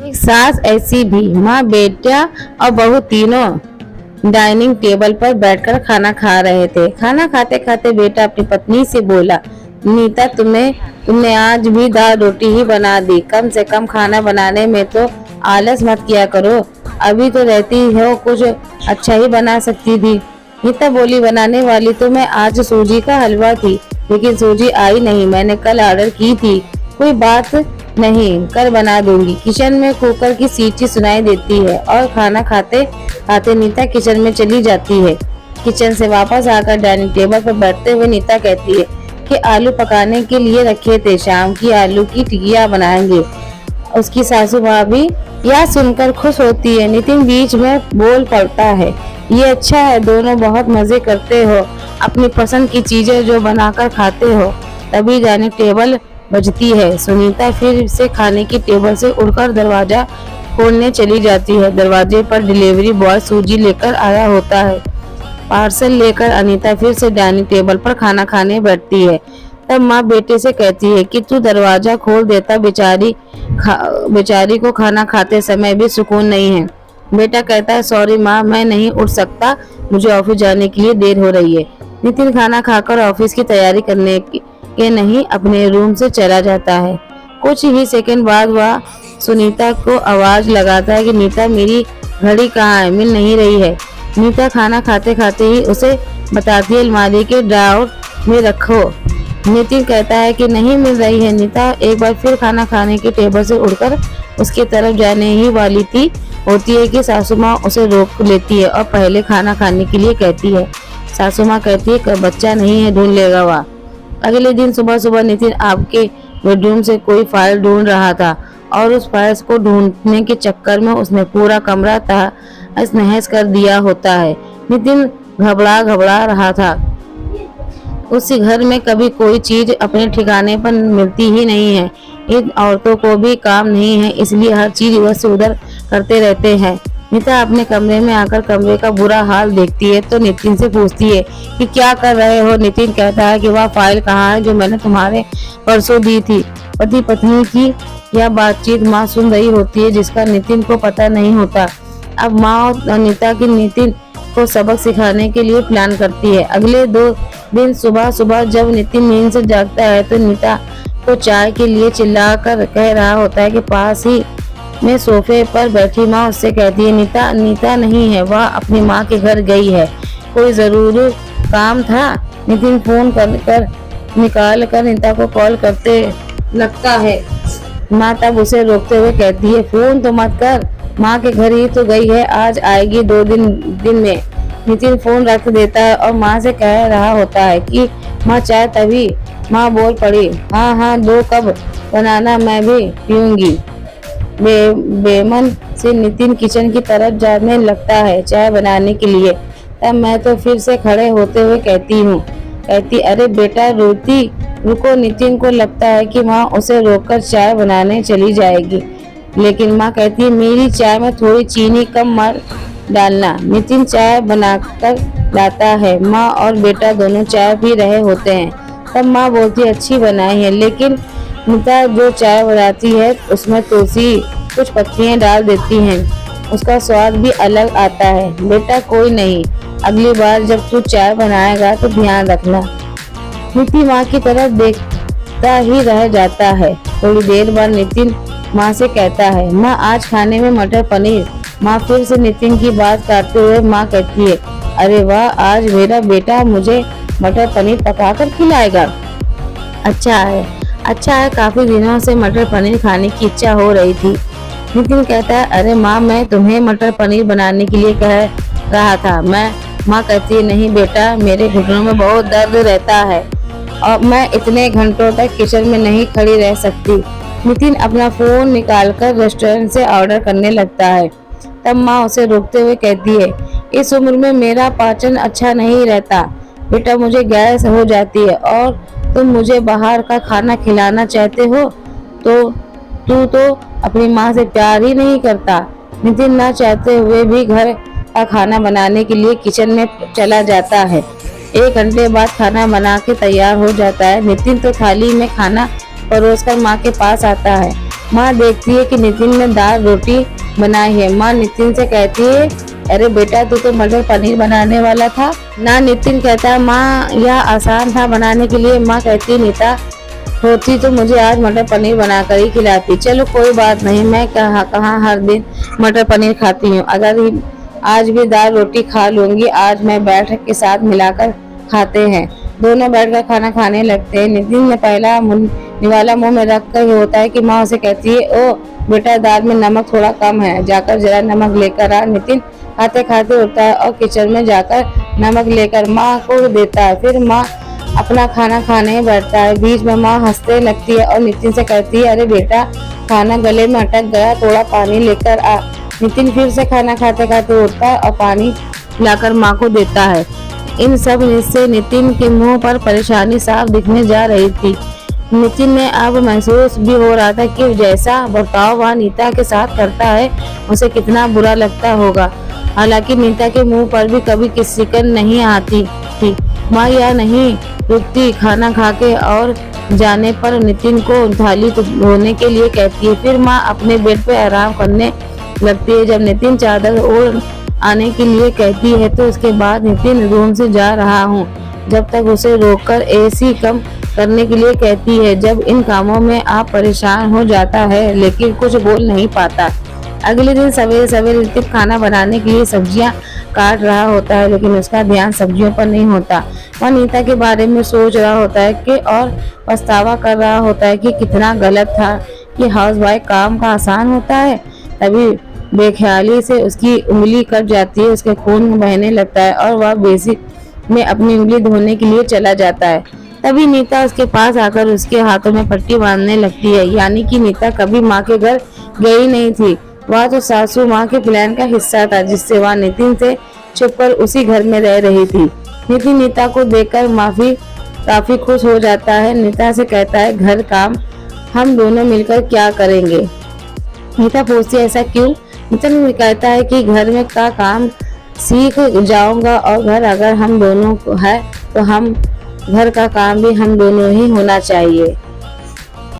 एक सास ऐसी भी। माँ, बेटा और बहू तीनों डाइनिंग टेबल पर बैठकर खाना खा रहे थे। खाना खाते खाते बेटा अपनी पत्नी से बोला, नीता, तुमने आज भी दाल रोटी ही बना दी। कम से कम खाना बनाने में तो आलस मत किया करो। अभी तो रहती हो, कुछ अच्छा ही बना सकती थी। नीता बोली, बनाने वाली तो मैं आज सूजी का हलवा थी, लेकिन सूजी आई नहीं। मैंने कल ऑर्डर की थी। कोई बात नहीं, कल बना दूंगी। किचन में कुकर की सीटी सुनाई देती है और खाना खाते खाते नीता किचन में चली जाती है। किचन से वापस आकर डाइनिंग टेबल पर बैठते हुए नीता कहती है कि आलू पकाने के लिए रखे थे, शाम की आलू की टिकिया बनाएंगे। उसकी सासू माँ भी यह सुनकर खुश होती है। नितिन बीच में बोल पड़ता है, ये अच्छा है, दोनों बहुत मजे करते हो, अपनी पसंद की चीजें जो बनाकर खाते हो। तभी डाइनिंग टेबल बजती है। सुनीता फिर से खाने की टेबल से उड़कर दरवाजा खोलने चली जाती है। दरवाजे पर डिलीवरी बॉय सूजी लेकर आया होता है। पार्सल लेकर अनीता फिर से डाइनिंग टेबल पर खाना खाने बैठती है। तब माँ बेटे से कहती है कि तू दरवाजा खोल देता, बेचारी को खाना खाते समय भी सुकून नहीं है। बेटा कहता है, सॉरी माँ, मैं नहीं उठ सकता, मुझे ऑफिस जाने के लिए देर हो रही है। नितिन खाना खाकर ऑफिस की तैयारी करने के नहीं अपने रूम से चला जाता है। कुछ ही सेकंड बाद वह सुनीता को आवाज लगाता है कि नीता, मेरी घड़ी कहाँ है, मिल नहीं रही है। नीता खाना खाते खाते ही उसे बताती है, अलमारी के ड्रॉर में रखो। नितिन कहता है कि नहीं मिल रही है। नीता एक बार फिर खाना खाने के टेबल से उड़कर उसकी तरफ जाने ही वाली होती है कि सासू माँ उसे रोक लेती है और पहले खाना खाने के लिए कहती है। सासू माँ कहती है, बच्चा नहीं है, ढूंढ लेगा वह। अगले दिन सुबह सुबह नितिन आपके बेडरूम से कोई फाइल ढूंढ रहा था और उस फाइल को ढूंढने के चक्कर में उसने पूरा कमरा तहस नहस कर दिया होता है। नितिन घबरा रहा था। उस घर में कभी कोई चीज अपने ठिकाने पर मिलती ही नहीं है। इन औरतों को भी काम नहीं है, इसलिए हर चीज इधर से उधर करते रहते हैं। नीता अपने कमरे में आकर कमरे का बुरा हाल देखती है तो नितिन से पूछती है कि क्या कर रहे हो। नितिन कहता है कि वह फाइल कहाँ है जो मैंने तुम्हारे परसों दी थी। पति पत्नी की यह बातचीत माँ सुन रही होती है, जिसका नितिन को पता नहीं होता। अब माँ और नीता की नितिन को सबक सिखाने के लिए प्लान करती है। अगले 2 दिन सुबह सुबह जब नितिन नींद से जागता है तो नीता को चाय के लिए चिल्लाकर कह रहा होता है कि पास ही में सोफे पर बैठी माँ उससे कहती है, नीता नहीं है, वह अपनी माँ के घर गई है, कोई जरूरी काम था। नितिन फोन निकाल कर नीता को कॉल करते लगता है। माँ तब उसे रोकते हुए कहती है, फोन तो मत कर, माँ के घर ही तो गई है, आज आएगी 2 दिन में। नितिन फोन रख देता है और माँ से कह रहा होता है कि माँ चाय। तभी माँ बोल पड़ी, हाँ 2 कप बनाना, मैं भी पीऊंगी। बेमन से नितिन किचन की तरफ जाने लगता है चाय बनाने के लिए। तब मैं तो फिर से खड़े होते हुए कहती, अरे बेटा रुको। नितिन को लगता है कि माँ उसे रोककर चाय बनाने चली जाएगी, लेकिन माँ कहती है, मेरी चाय में थोड़ी चीनी कम मत डालना। नितिन चाय बनाकर लाता है। माँ और बेटा दोनों चाय पी रहे होते हैं। तब माँ बोलती है, अच्छी बनाई है, लेकिन नीता जो चाय बनाती है उसमें तुलसी कुछ पत्तियां डाल देती हैं, उसका स्वाद भी अलग आता है। बेटा कोई नहीं, अगली बार जब तू चाय बनाएगा तो ध्यान रखना। नितिन माँ की तरफ देखता ही रह जाता है। थोड़ी देर बाद नितिन माँ से कहता है, माँ आज खाने में मटर पनीर। माँ फिर से नितिन की बात काटते हुए माँ कहती है, अरे वाह, आज मेरा बेटा मुझे मटर पनीर पकाकर खिलाएगा। अच्छा है, काफी दिनों से मटर पनीर खाने की इच्छा हो रही थी। नितिन कहता है, अरे माँ, मैं तुम्हें मटर पनीर बनाने के लिए कह रहा था। माँ कहती है, नहीं बेटा, मेरे घुटनों में बहुत दर्द रहता है और मैं इतने घंटों तक किचन में नहीं खड़ी रह सकती। नितिन अपना फोन निकालकर रेस्टोरेंट से ऑर्डर करने लगता है। तब माँ उसे रोकते हुए कहती है, इस उम्र में मेरा पाचन अच्छा नहीं रहता बेटा, मुझे गैस हो जाती है और तुम मुझे बाहर का खाना खिलाना चाहते हो तो तू तो अपनी माँ से प्यार ही नहीं करता। नितिन ना चाहते हुए भी घर का खाना बनाने के लिए किचन में चला जाता है। 1 घंटे बाद खाना बना के तैयार हो जाता है। नितिन तो थाली में खाना परोसकर माँ के पास आता है। माँ देखती है कि नितिन ने दाल रोटी बनाई है। माँ नितिन से कहती है, अरे बेटा तू तो मटर पनीर बनाने वाला था ना। नितिन कहता है, माँ यह आसान था बनाने के लिए। माँ कहती है, नीता होती तो मुझे आज मटर पनीर बनाकर ही खिलाती। चलो कोई बात नहीं, मैं कहाँ हर दिन मटर पनीर खाती हूँ। अगर आज भी दाल रोटी खा लूंगी। आज मैं बैठक के साथ मिलाकर खाते हैं। दोनों बैठकर खाना खाने लगते हैं। नितिन ने पहला निवाला मुंह में रख कर होता है कि माँ उसे कहती है, ओ बेटा दाल में नमक थोड़ा कम है, जाकर जरा नमक लेकर आ। नितिन खाते खाते उठता है और किचन में जाकर नमक लेकर माँ को देता है। फिर माँ अपना खाना खाने बैठता है। बीच में माँ हंसने लगती है और नितिन से कहती है, अरे बेटा खाना गले में अटक गया, थोड़ा पानी लेकर आ। नितिन फिर से खाना खाते खाते उठता है और पानी लाकर माँ को देता है। इन सब से नितिन के मुंह पर परेशानी साफ दिखने जा रही थी। नितिन ने अब महसूस भी हो रहा था कि जैसा बर्ताव वह नीता के साथ करता है उसे कितना बुरा लगता होगा। हालांकि नीता के मुंह पर भी कभी किसी शिकन नहीं आती थी। माँ यह नहीं रुकती, खाना खा के और जाने पर नितिन को थाली धोने के लिए कहती है। फिर माँ अपने बेड पे आराम करने लगती है। जब नितिन चादर ओढ़ आने के लिए कहती है तो उसके बाद नितिन रूम से जा रहा हूँ जब तक उसे रोककर एसी कम करने के लिए कहती है। जब इन कामों में आप परेशान हो जाता है लेकिन कुछ बोल नहीं पाता। अगले दिन सवेरे सवेरे नितिन खाना बनाने के लिए सब्जियां काट रहा होता है, लेकिन उसका ध्यान सब्जियों पर नहीं होता। वह नीता के बारे में सोच रहा होता है कि और पछतावा कर रहा होता है कि कितना गलत था कि हाउसवाइफ काम का आसान होता है। तभी बेख्याली से उसकी उंगली कट जाती है, उसके खून बहने लगता है और वह बेसिक में अपनी उंगली धोने के लिए चला जाता है। तभी नीता उसके पास आकर उसके हाथों में पट्टी बांधने लगती है। यानी कि नीता कभी माँ के घर गई नहीं थी। वह तो सासू माँ के प्लान का हिस्सा था जिससे वह नितिन से छुपकर उसी घर में रह रही थी। नितिन नीता को देखकर काफी खुश हो जाता है। नीता से कहता है, घर काम हम दोनों मिलकर क्या करेंगे। नीता पूछती है, ऐसा क्यों? नितिन कहता है कि घर में का काम सीख जाऊंगा और घर अगर हम दोनों को है तो हम घर का काम भी हम दोनों ही होना चाहिए।